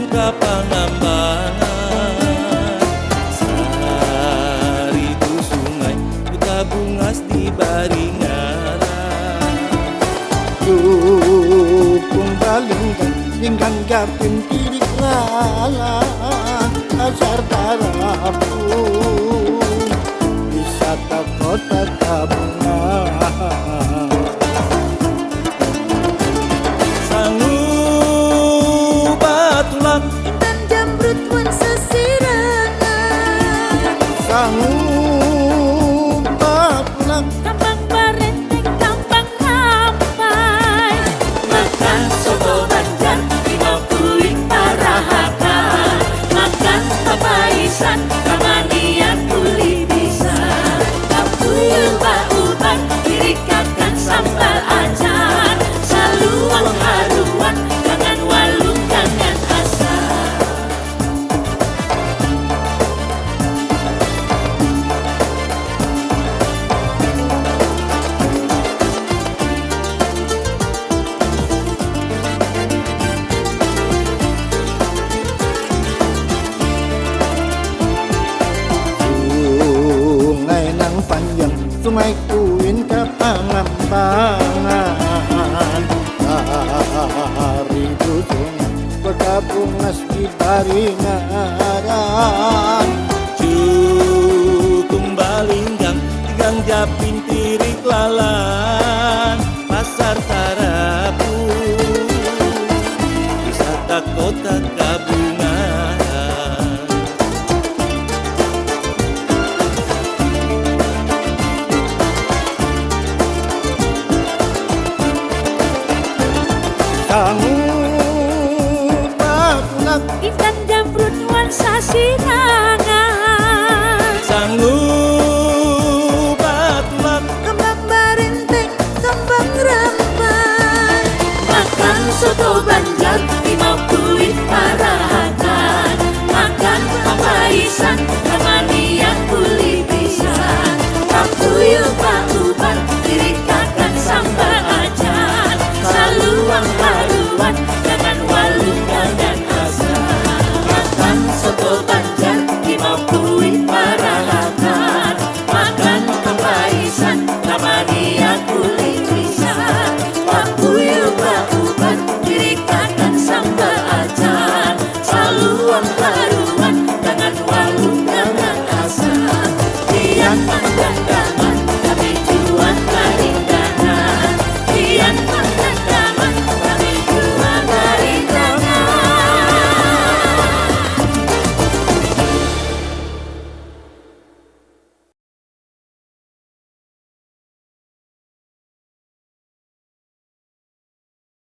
buka pangambangan. Sari itu sungai, buka bungas di baringaran. Dukung balingkan, ingkang gapin tirik lalang asar tarapun wisata kota Kabungan. Sangu Batulang, Intan Jamrut wan sesirangan. Sangu Batulang, Kambang Barenteng, Kambang Rampai. Makan soto Banjar, limau kulit parahakan. Makan papaisan, kamania kulit bisa. Kapuyul bauban, dirikakan sambal acar. Saluang haruan, jangan walung, jangan asar. sungai nang panjang, sungai kuin ke Pangambangan. Hari sungai bergabungas di baringaran. Cukung Balinggang, Tigang Japin Tirik Lalang, Pasar Tarapun, wisata kota Kabungan. Sangu Batulang, Intan Jamrut wan sasirangan. Sangu Batulang, Kembang Barenteng, Kembang Rampai. Makan soto Banjar, limau kulit parahakan. Makan papaisan, kamania kulit bisa. Kapuyul bauban, dirikakan sambal acar. Saluang haruan, jangan walung, jangan asar. Makan soto Banjar, limau kulit parahakan. Makan papaisan, kamania kulit bisa. Kapuyul bauban, dirikakan sambal acar. Saluang haruan, jangan walung, jangan asar. Tiang pandang